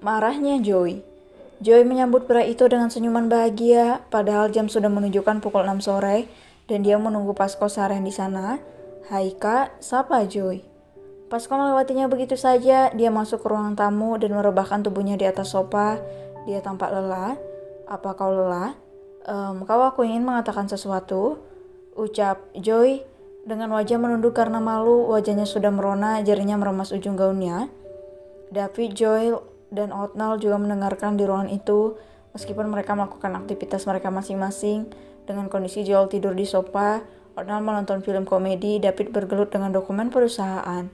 Marahnya Joy. Joy menyambut pria itu dengan senyuman bahagia, padahal jam sudah menunjukkan pukul 6 sore dan dia menunggu Pasko seharian di sana. "Hai Kak, sapa Joy." Pasko melewatinya begitu saja. Dia masuk ke ruang tamu dan merebahkan tubuhnya di atas sofa. Dia tampak lelah. "Apa kau lelah?" Kau, aku ingin mengatakan sesuatu," ucap Joy dengan wajah menunduk karena malu. Wajahnya sudah merona, jarinya meremas ujung gaunnya. David, Joy, dan Otnal juga mendengarkan di ruangan itu. Meskipun mereka melakukan aktivitas mereka masing-masing, dengan kondisi Joel tidur di sofa, Otnal menonton film komedi, David bergelut dengan dokumen perusahaan.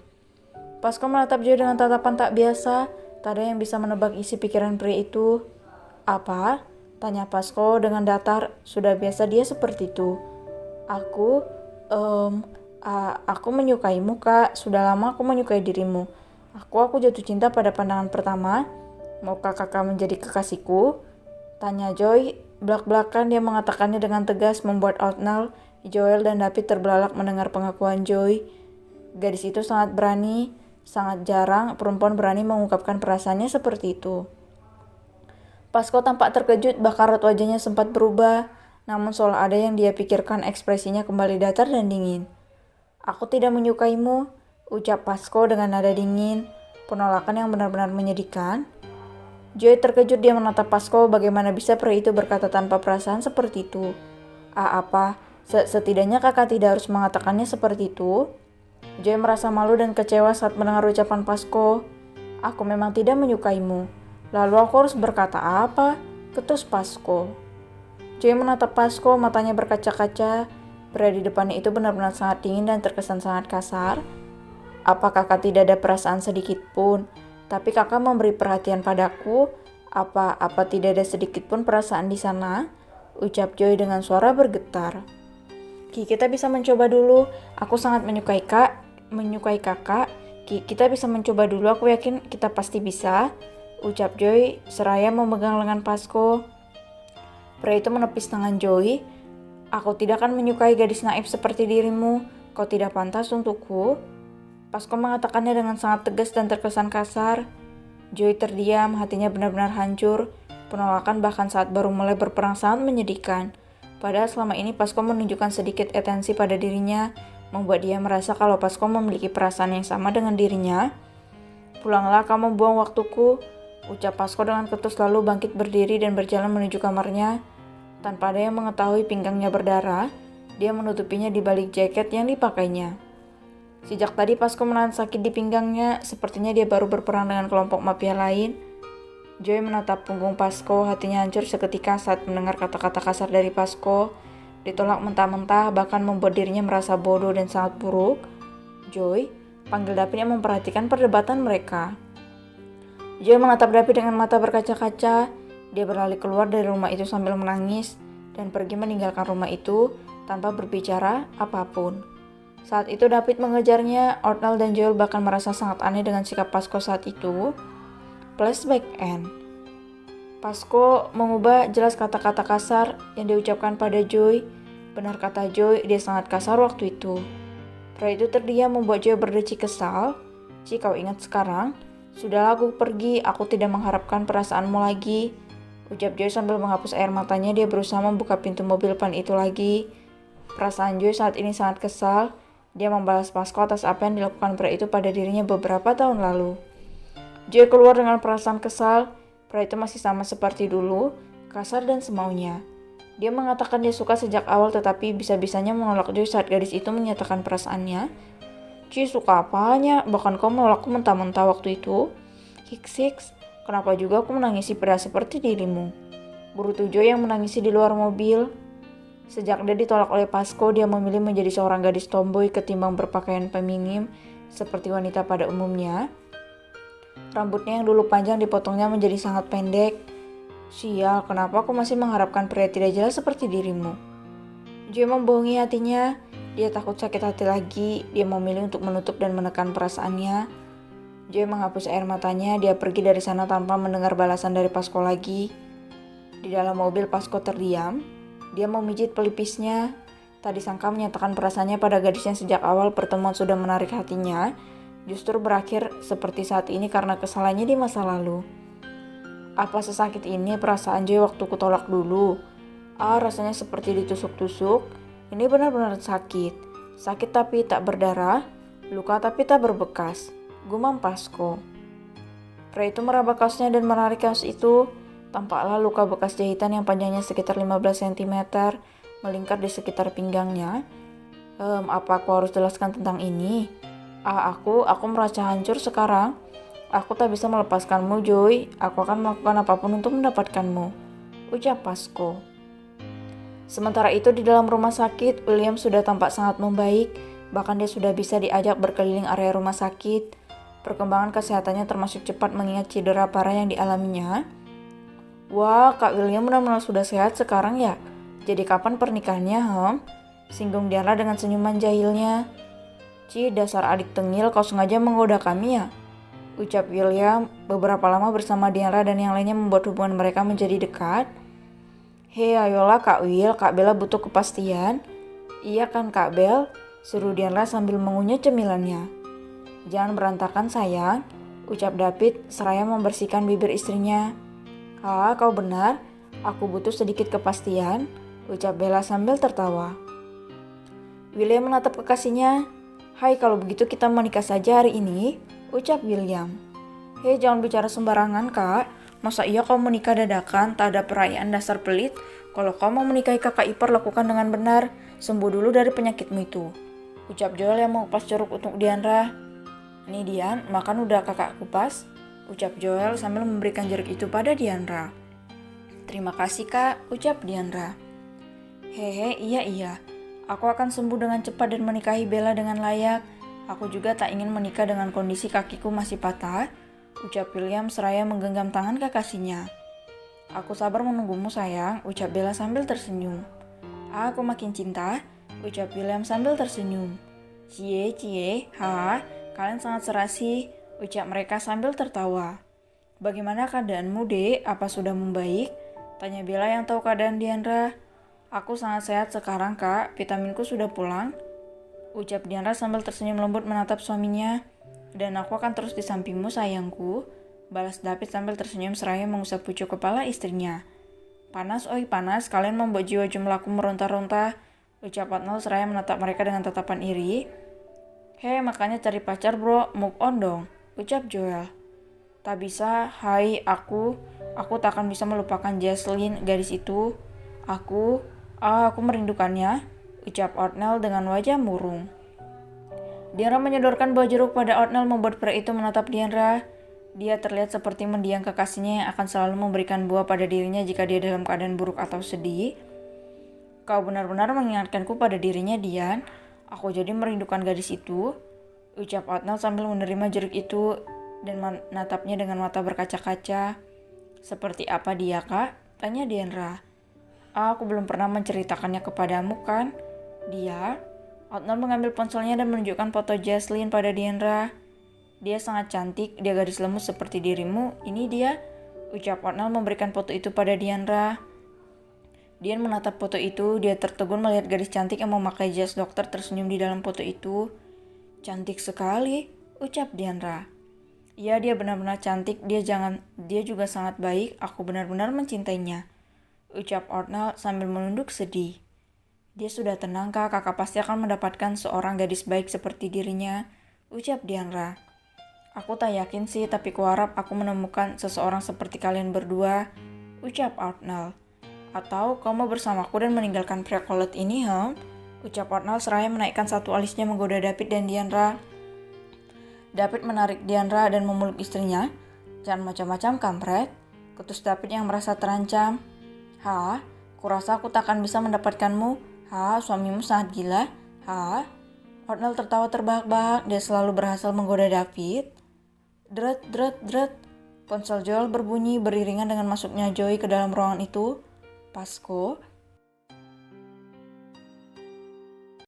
Pasko menatap Joy dengan tatapan tak biasa. Tak ada yang bisa menebak isi pikiran pria itu. "Apa?" tanya Pasko dengan datar. Sudah biasa dia seperti itu. Aku menyukaimu, Kak. Sudah lama aku menyukai dirimu. Aku jatuh cinta pada pandangan pertama. Maukah kakak menjadi kekasihku?" tanya Joy. Belak-belakan dia mengatakannya dengan tegas, membuat Otnal, Joel, dan David terbelalak mendengar pengakuan Joy. Gadis itu sangat berani. Sangat jarang perempuan berani mengungkapkan perasaannya seperti itu. Pasko tampak terkejut, bahkan raut wajahnya sempat berubah. Namun seolah ada yang dia pikirkan, ekspresinya kembali datar dan dingin. "Aku tidak menyukaimu," ucap Pasko dengan nada dingin. Penolakan yang benar-benar menyedihkan. Joy terkejut, dia menatap Pasko. Bagaimana bisa pria itu berkata tanpa perasaan seperti itu? Apa? Setidaknya kakak tidak harus mengatakannya seperti itu. Joy merasa malu dan kecewa saat mendengar ucapan Pasko. "Aku memang tidak menyukaimu. Lalu aku harus berkata apa?" ketus Pasko. Joy menatap Pasko, matanya berkaca-kaca. Pria di depannya itu benar-benar sangat dingin dan terkesan sangat kasar. "Apa kakak tidak ada perasaan sedikit pun? Tapi kakak memberi perhatian padaku. Apa tidak ada sedikit pun perasaan di sana?" ucap Joy dengan suara bergetar. Kita bisa mencoba dulu. Aku sangat menyukai kakak. Kita bisa mencoba dulu. Aku yakin kita pasti bisa," ucap Joy seraya memegang lengan Pasko. Pria itu menepis tangan Joy. "Aku tidak akan menyukai gadis naif seperti dirimu. Kau tidak pantas untukku." Pasko mengatakannya dengan sangat tegas dan terkesan kasar. Joy terdiam, hatinya benar-benar hancur. Penolakan bahkan saat baru mulai berperang sangat menyedihkan. Padahal selama ini Pasko menunjukkan sedikit atensi pada dirinya, membuat dia merasa kalau Pasko memiliki perasaan yang sama dengan dirinya. "Pulanglah, kamu buang waktuku," ucap Pasko dengan ketus, lalu bangkit berdiri dan berjalan menuju kamarnya. Tanpa ada yang mengetahui pinggangnya berdarah, dia menutupinya di balik jaket yang dipakainya. Sejak tadi Pasko menahan sakit di pinggangnya, sepertinya dia baru berperang dengan kelompok mafia lain. Joy menatap punggung Pasko, hatinya hancur seketika saat mendengar kata-kata kasar dari Pasko. Ditolak mentah-mentah, bahkan membuat dirinya merasa bodoh dan sangat buruk. "Joy," panggil David yang memperhatikan perdebatan mereka. Joy menatap David dengan mata berkaca-kaca. Dia berlari keluar dari rumah itu sambil menangis dan pergi meninggalkan rumah itu tanpa berbicara apapun. Saat itu David mengejarnya. Otnal dan Joel bahkan merasa sangat aneh dengan sikap Pasko saat itu. Flashback end. Pasko mengubah jelas kata-kata kasar yang diucapkan pada Joy. Benar kata Joy, dia sangat kasar waktu itu. Pria itu terdiam, membuat Joy berdecik kesal. "Ci, kau ingat sekarang? Sudahlah, aku pergi. Aku tidak mengharapkan perasaanmu lagi," ucap Joy sambil menghapus air matanya. Dia berusaha membuka pintu mobil van itu lagi. Perasaan Joy saat ini sangat kesal. Dia membalas Pasko atas apa yang dilakukan pria itu pada dirinya beberapa tahun lalu. Joy keluar dengan perasaan kesal. Pria itu masih sama seperti dulu, kasar dan semaunya. Dia mengatakan dia suka sejak awal, tetapi bisa-bisanya menolak Joy saat gadis itu menyatakan perasaannya. "Ci, suka apanya? Bahkan kau menolakku mentah-mentah waktu itu." Hiks, kenapa juga aku menangisi pria seperti dirimu?" Berutu Joy yang menangisi di luar mobil. Sejak dia ditolak oleh Pasko, dia memilih menjadi seorang gadis tomboy ketimbang berpakaian feminim seperti wanita pada umumnya. Rambutnya yang dulu panjang dipotongnya menjadi sangat pendek. Sial, kenapa aku masih mengharapkan pria tidak jelas seperti dirimu? Joy membohongi hatinya. Dia takut sakit hati lagi. Dia memilih untuk menutup dan menekan perasaannya. Joy menghapus air matanya. Dia pergi dari sana tanpa mendengar balasan dari Pasco lagi. Di dalam mobil, Pasco terdiam. Dia memijit pelipisnya. Tak disangka menyatakan perasaannya pada gadis yang sejak awal pertemuan sudah menarik hatinya, justru berakhir seperti saat ini karena kesalahannya di masa lalu. Apa sesakit ini perasaan Joy waktu kutolak dulu? Rasanya seperti ditusuk-tusuk. Ini benar-benar sakit. Sakit tapi tak berdarah, luka tapi tak berbekas. Gumam Pasco. Pria itu meraba kaosnya dan menarik kaos itu. Tampaklah luka bekas jahitan yang panjangnya sekitar 15 cm melingkar di sekitar pinggangnya. Apa aku harus jelaskan tentang ini? Aku merasa hancur sekarang. Aku tak bisa melepaskanmu, Joy. Aku akan melakukan apapun untuk mendapatkanmu, ucap Pasco. Sementara itu di dalam rumah sakit, William sudah tampak sangat membaik. Bahkan dia sudah bisa diajak berkeliling area rumah sakit. Perkembangan kesehatannya termasuk cepat mengingat cedera parah yang dialaminya. Wah, Kak William benar-benar sudah sehat sekarang ya? Jadi kapan pernikahannya, Singgung Diana dengan senyuman jahilnya. Dasar adik tengil, kau sengaja menggoda kami ya? Ucap William. Beberapa lama bersama Diana dan yang lainnya membuat hubungan mereka menjadi dekat. Hei, ayolah Kak Will, Kak Bella butuh kepastian. Iya kan Kak Bel? Seru Diana sambil mengunyah cemilannya. Jangan berantakan sayang, ucap David seraya membersihkan bibir istrinya. Kau benar, aku butuh sedikit kepastian, ucap Bella sambil tertawa. William menatap kekasihnya. Hai, kalau begitu kita menikah saja hari ini, ucap William. Hei, jangan bicara sembarangan Kak. Masa iya kau menikah dadakan, tak ada perayaan, dasar pelit? Kalau kau mau menikahi kakak ipar, lakukan dengan benar. Sembuh dulu dari penyakitmu itu, ucap Joel yang mengupas jeruk untuk Diandra. Nih Dian, makan udah kakak kupas, ucap Joel sambil memberikan jeruk itu pada Diandra. Terima kasih kak, ucap Diandra. Hehe, iya. Aku akan sembuh dengan cepat dan menikahi Bella dengan layak. Aku juga tak ingin menikah dengan kondisi kakiku masih patah, ucap William seraya menggenggam tangan kekasihnya. Aku sabar menunggumu sayang, ucap Bella sambil tersenyum. Aku makin cinta, ucap William sambil tersenyum. Cie, kalian sangat serasi, ucap mereka sambil tertawa. Bagaimana keadaanmu dek, apa sudah membaik? Tanya Bella yang tahu keadaan Diandra. Aku sangat sehat sekarang kak, vitaminku sudah pulang, ucap Diandra sambil tersenyum lembut menatap suaminya. Dan aku akan terus di sampingmu sayangku, balas David sambil tersenyum seraya mengusap pucuk kepala istrinya. Panas, oi panas, kalian membuat jiwa jumlahku meronta-ronta, ucap Arnold seraya menatap mereka dengan tatapan iri. Hei, makanya cari pacar bro, move on dong, ucap Joel. Tak bisa, hai aku tak akan bisa melupakan Jesslyn, gadis itu. Aku merindukannya, ucap Arnold dengan wajah murung. Diandra menyodorkan buah jeruk pada Arnold membuat pria itu menatap Diandra. Dia terlihat seperti mendiang kekasihnya yang akan selalu memberikan buah pada dirinya jika dia dalam keadaan buruk atau sedih. Kau benar-benar mengingatkanku pada dirinya, Dian. Aku jadi merindukan gadis itu, ucap Arnold sambil menerima jeruk itu dan menatapnya dengan mata berkaca-kaca. Seperti apa dia kak? Tanya Diandra. Aku belum pernah menceritakannya kepadamu kan? Dia, Arnold mengambil ponselnya dan menunjukkan foto Jesslyn pada Diandra. Dia sangat cantik, dia gadis lembut seperti dirimu, ini dia, ucap Arnold memberikan foto itu pada Diandra. Dian menatap foto itu, dia tertegun melihat gadis cantik yang memakai jas dokter tersenyum di dalam foto itu. Cantik sekali, ucap Diandra. Ya, dia benar-benar cantik, dia juga sangat baik, aku benar-benar mencintainya, ucap Arnold sambil menunduk sedih. Dia sudah tenang kak, kakak pasti akan mendapatkan seorang gadis baik seperti dirinya, ucap Diandra. Aku tak yakin sih, tapi kuharap aku menemukan seseorang seperti kalian berdua, ucap Arnold. Atau kau mau bersamaku dan meninggalkan pria kolot ini, ucap Arnold seraya menaikkan satu alisnya menggoda David dan Diandra. David menarik Diandra dan memeluk istrinya. Jangan macam-macam kampret, ketus David yang merasa terancam. Kurasa aku tak akan bisa mendapatkanmu. Suamimu sangat gila. Arnold tertawa terbahak-bahak, dia selalu berhasil menggoda David. Dret. Ponsel Joel berbunyi beriringan dengan masuknya Joy ke dalam ruangan itu. Pasco,